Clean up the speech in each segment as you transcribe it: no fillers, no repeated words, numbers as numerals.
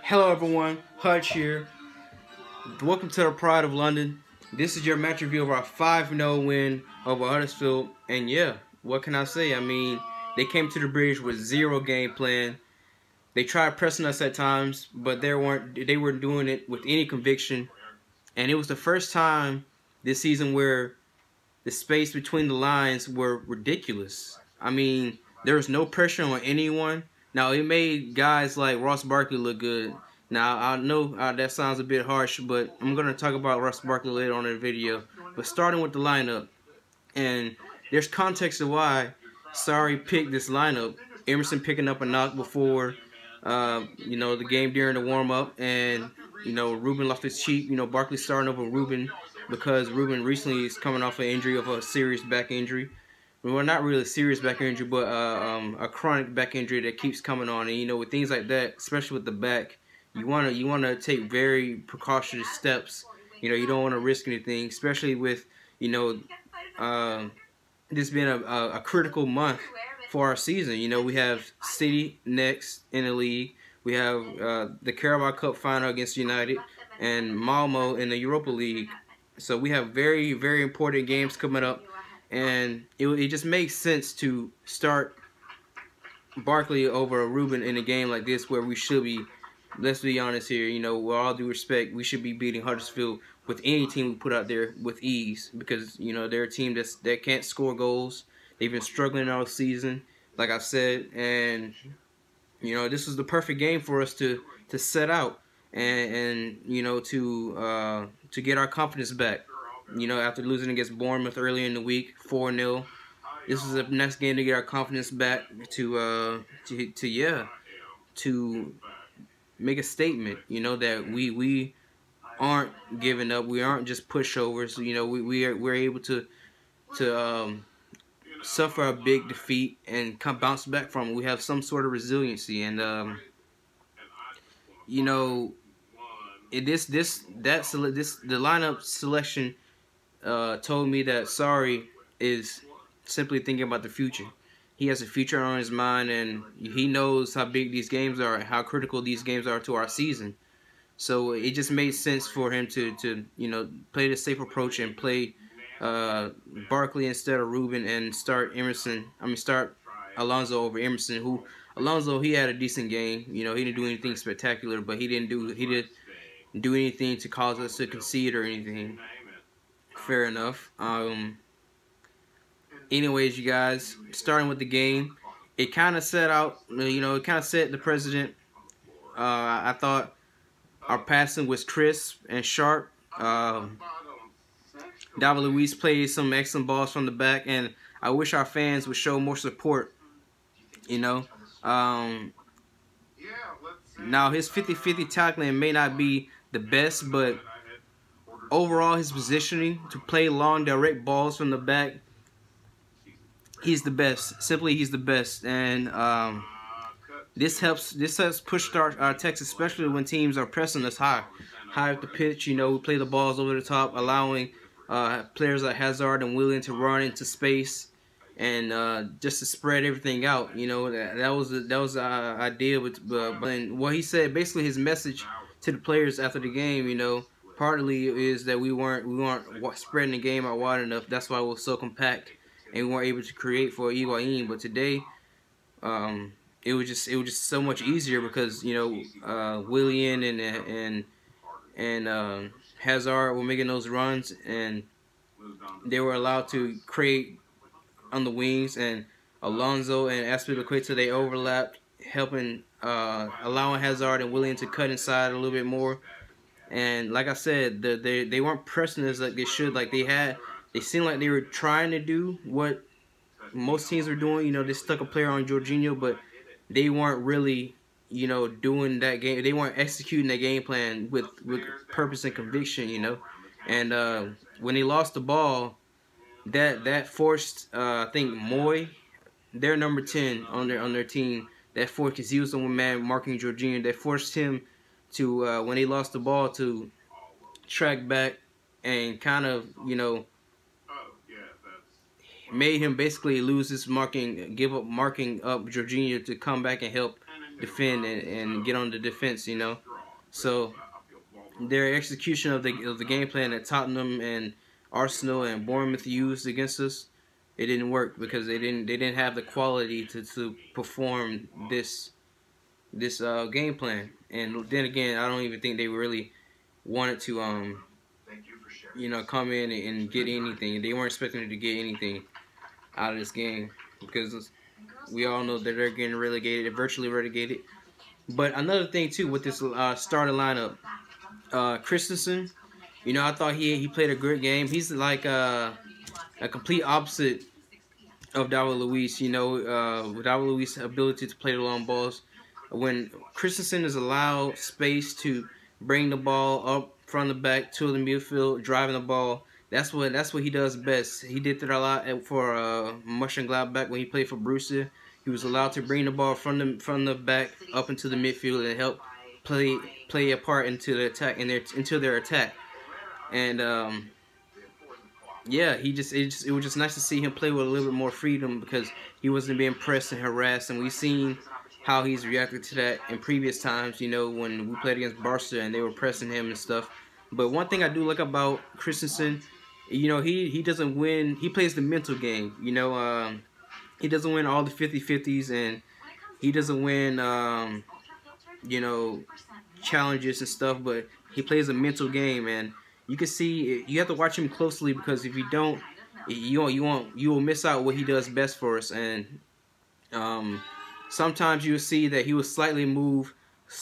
Hello everyone, Hutch here. Welcome to the Pride of London. This is your match review of our 5-0 win over Huddersfield. And yeah, what can I say? I mean, they came to the bridge with zero game plan. They tried pressing us at times, but they weren't doing it with any conviction. And it was the first time this season where the space between the lines were ridiculous. I mean, there was no pressure on anyone. Now, it made guys like Ross Barkley look good. Now, I know that sounds a bit harsh, but I'm going to talk about Ross Barkley later on in the video. But starting with the lineup, and there's context to why Sarri picked this lineup. Emerson picking up a knock before, the game during the warm-up, and, Ruben lost his cheek. Barkley starting over Ruben because Ruben recently is coming off an injury of a serious back injury. Well, not really a serious back injury, but a chronic back injury that keeps coming on. And with things like that, especially with the back, you wanna take very precautious steps. You don't want to risk anything, especially with this being a critical month for our season. We have City next in the league. We have the Carabao Cup final against United and Malmo in the Europa League. So we have very, very important games coming up. And it just makes sense to start Barkley over Ruben in a game like this where we should be, let's be honest here, with all due respect, we should be beating Huddersfield with any team we put out there with ease because, they're a team that can't score goals. They've been struggling all season, like I said, and, this was the perfect game for us to set out and to get our confidence back. After losing against Bournemouth earlier in the week, 4-0, this is the next game to get our confidence back to make a statement. That we aren't giving up. We aren't just pushovers. We're able to suffer a big defeat and bounce back from it. We have some sort of resiliency, and the lineup selection told me that Sarri is simply thinking about the future. He has a future on his mind, and he knows how big these games are and how critical these games are to our season. So it just made sense for him to play the safe approach and play Barkley instead of Ruben and start Alonso over Emerson. Alonso, he had a decent game. He didn't do anything spectacular, but he didn't do anything to cause us to concede or anything. Fair enough. Anyways, you guys, starting with the game, it kind of set out, it kind of set the precedent. I thought our passing was crisp and sharp. David Luiz played some excellent balls from the back, and I wish our fans would show more support. Now his 50-50 tackling may not be the best, but overall his positioning to play long, direct balls from the back, he's the best. Simply, he's the best, and this helps push our attacks, especially when teams are pressing us high up the pitch. We play the balls over the top, allowing players like Hazard and Willian to run into space and just to spread everything out. That was the idea. But what he said, basically his message to the players after the game, partly is that we weren't spreading the game out wide enough. That's why it was so compact and we weren't able to create for Higuain. But today, it was just so much easier because Willian and Hazard were making those runs, and they were allowed to create on the wings, and Alonso and Azpilicueta, they overlapped, helping allowing Hazard and Willian to cut inside a little bit more. And like I said, they weren't pressing us like they should. Like they seemed like they were trying to do what most teams were doing. They stuck a player on Jorginho, but they weren't really, doing that game. They weren't executing that game plan with purpose and conviction. And when they lost the ball, that forced I think Moy, their number 10 on their team, that forced, because he was the one man marking Jorginho, that forced him to when they lost the ball to track back and kind of made him basically lose his marking, give up marking up Jorginho to come back and help defend and get on the defense. So their execution of the game plan that Tottenham and Arsenal and Bournemouth used against us, it didn't work because they didn't have the quality to perform this game plan. And then again, I don't even think they really wanted to come in and get anything. They weren't expecting to get anything out of this game because we all know that they're getting relegated, they're virtually relegated. But another thing too with this starting lineup, Christensen, I thought he played a great game. He's like a complete opposite of David Luiz. With David Luiz's ability to play the long balls, when Christensen is allowed space to bring the ball up from the back to the midfield, driving the ball, that's what he does best. He did that a lot for Mönchengladbach when he played for Borussia. He was allowed to bring the ball from the back up into the midfield and help play a part into the attack into their attack. And yeah, it was just nice to see him play with a little bit more freedom because he wasn't being pressed and harassed. And we've seen how he's reacted to that in previous times, when we played against Barca and they were pressing him and stuff. But one thing I do like about Christensen, he doesn't win. He plays the mental game. He doesn't win all the 50-50s, and he doesn't win, challenges and stuff. But he plays a mental game, and you can see you have to watch him closely because if you don't, you will miss out what he does best for us. And sometimes you will see that he will slightly move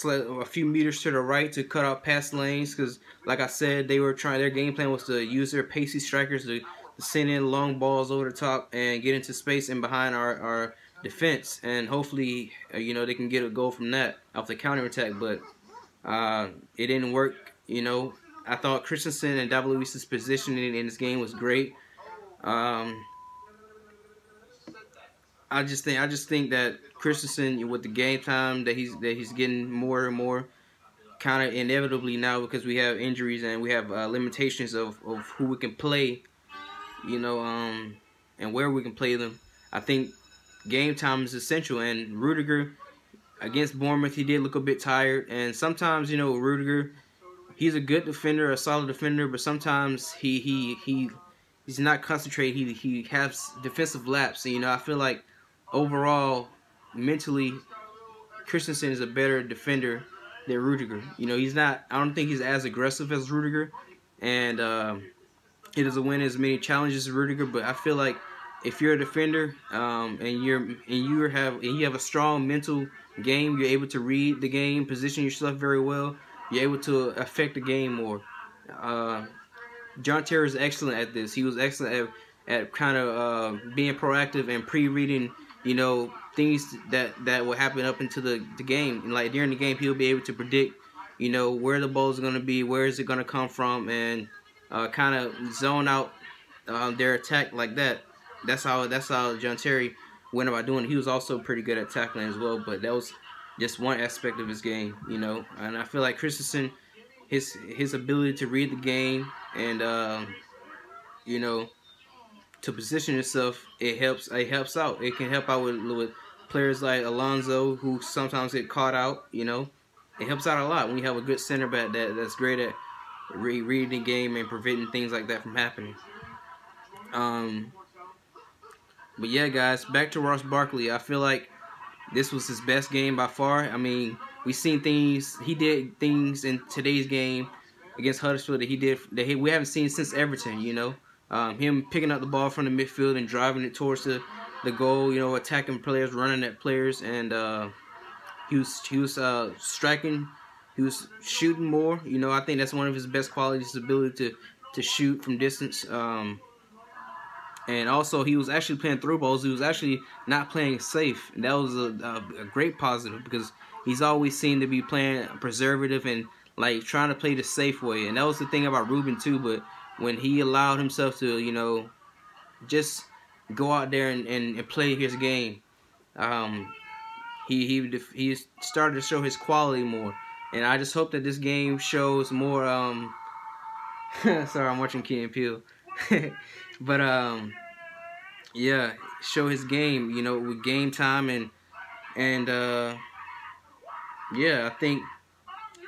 a few meters to the right to cut out past lanes because, like I said, their game plan was to use their pacey strikers to send in long balls over the top and get into space and behind our defense, and hopefully they can get a goal from that off the counterattack. But it didn't work. I thought Christensen and David Luiz's positioning in this game was great. I just think that Christensen, with the game time that he's getting more and more, kind of inevitably now because we have injuries and we have limitations of who we can play, and where we can play them. I think game time is essential. And Rudiger against Bournemouth, he did look a bit tired. And sometimes, Rudiger, he's a good defender, a solid defender, but sometimes he's not concentrated. He has defensive lapse. And, I feel like overall, mentally, Christensen is a better defender than Rudiger. He's not. I don't think he's as aggressive as Rudiger, and he doesn't win as many challenges as Rudiger. But I feel like if you're a defender and you have a strong mental game, you're able to read the game, position yourself very well. You're able to affect the game more. John Terry is excellent at this. He was excellent at kind of being proactive and pre-reading, things that will happen up into the game. And like during the game, he'll be able to predict, where the ball is going to be, where is it going to come from, and kind of zone out their attack like that. That's how John Terry went about doing it. He was also pretty good at tackling as well, but that was just one aspect of his game, And I feel like Christensen, his ability to read the game and to position himself, it helps out. It can help out with players like Alonso who sometimes get caught out. It helps out a lot when you have a good center back that's great at reading the game and preventing things like that from happening. But yeah, guys, back to Ross Barkley. I feel like this was his best game by far. I mean, he did things in today's game against Huddersfield that we haven't seen since Everton. Him picking up the ball from the midfield and driving it towards the goal. Attacking players, running at players, and he was striking. He was shooting more. I think that's one of his best qualities, his ability to shoot from distance. And also, he was actually playing through balls. He was actually not playing safe. And that was a great positive because he's always seemed to be playing preservative and like trying to play the safe way. And that was the thing about Ruben too. But when he allowed himself to, just go out there and play his game, he started to show his quality more. And I just hope that this game shows more. Sorry, I'm watching Key and Peele. But yeah, show his game, with game time and yeah, I think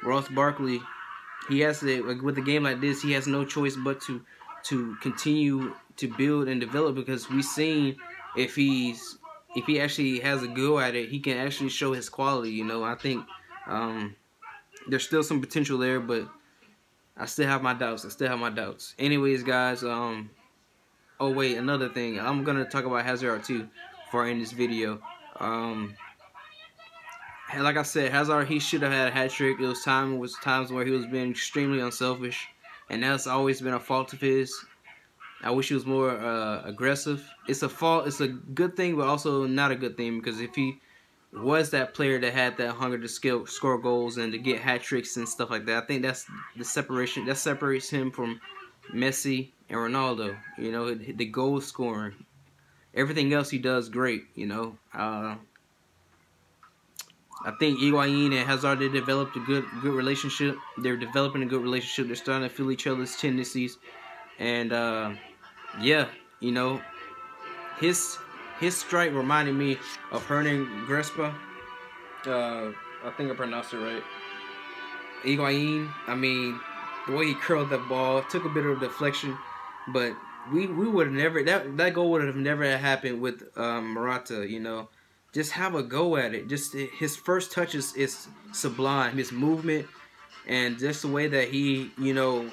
Ross Barkley, he has to, like, with a game like this, he has no choice but to continue to build and develop, because we've seen if he actually has a go at it, he can actually show his quality. You know, I think there's still some potential there, but I still have my doubts. Anyways, guys, oh wait, another thing. I'm gonna talk about Hazard too before I end this video. Like I said, Hazard, he should have had a hat trick. It was times where he was being extremely unselfish, and that's always been a fault of his. I wish he was more aggressive. It's a fault. It's a good thing, but also not a good thing, because if he was that player that had that hunger to score goals and to get hat tricks and stuff like that, I think that's the separation that separates him from Messi and Ronaldo. You know, the goal scoring. Everything else he does great. You know. I think Higuain and Hazard, they developed a good relationship. They're developing a good relationship. They're starting to feel each other's tendencies, and yeah, you know, his strike reminded me of Hernan Grespa. I think I pronounced it right. Higuain. I mean, the way he curled that ball took a bit of deflection, but we would have never, that goal would have never happened with Morata. You know. Just have a go at it. Just his first touch is sublime. His movement and just the way that he, you know,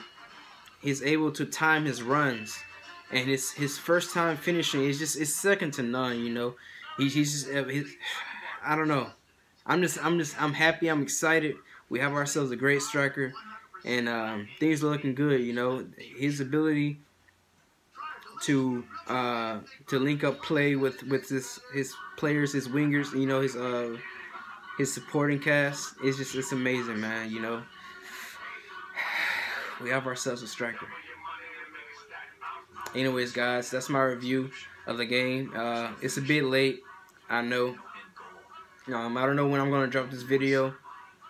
he's able to time his runs, and his first time finishing is just, it's second to none. You know, he's just I don't know. I'm happy. I'm excited. We have ourselves a great striker, and things are looking good. You know, his ability to link up play with his players, his wingers, you know, his supporting cast, it's amazing, man. You know, we have ourselves a striker. Anyways, guys, that's my review of the game. It's a bit late, I know. I don't know when I'm gonna drop this video.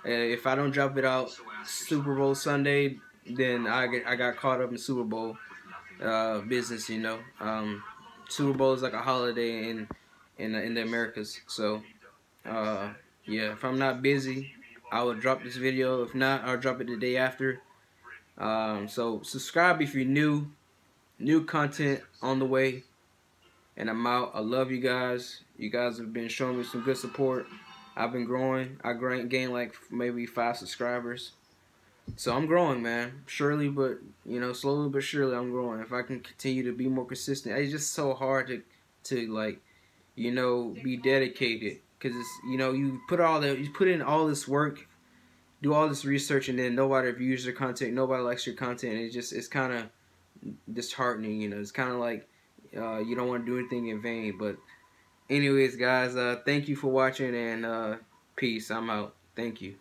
If I don't drop it out Super Bowl Sunday, then I got caught up in Super Bowl business, you know. Super Bowl is like a holiday in the Americas, so yeah, if I'm not busy, I will drop this video. If not, I'll drop it the day after. So subscribe if you're new content on the way, and I'm out. I love you guys. You guys have been showing me some good support. I've been growing. I gained like maybe 5 subscribers. So I'm growing, man. Surely, but, you know, slowly but surely I'm growing. If I can continue to be more consistent. It's just so hard to like, you know, be dedicated, because it's, you know, you put in all this work, do all this research, and then nobody views your content, nobody likes your content. It's kind of disheartening, you know. It's kind of like you don't want to do anything in vain. But anyways, guys, thank you for watching, and peace. I'm out. Thank you.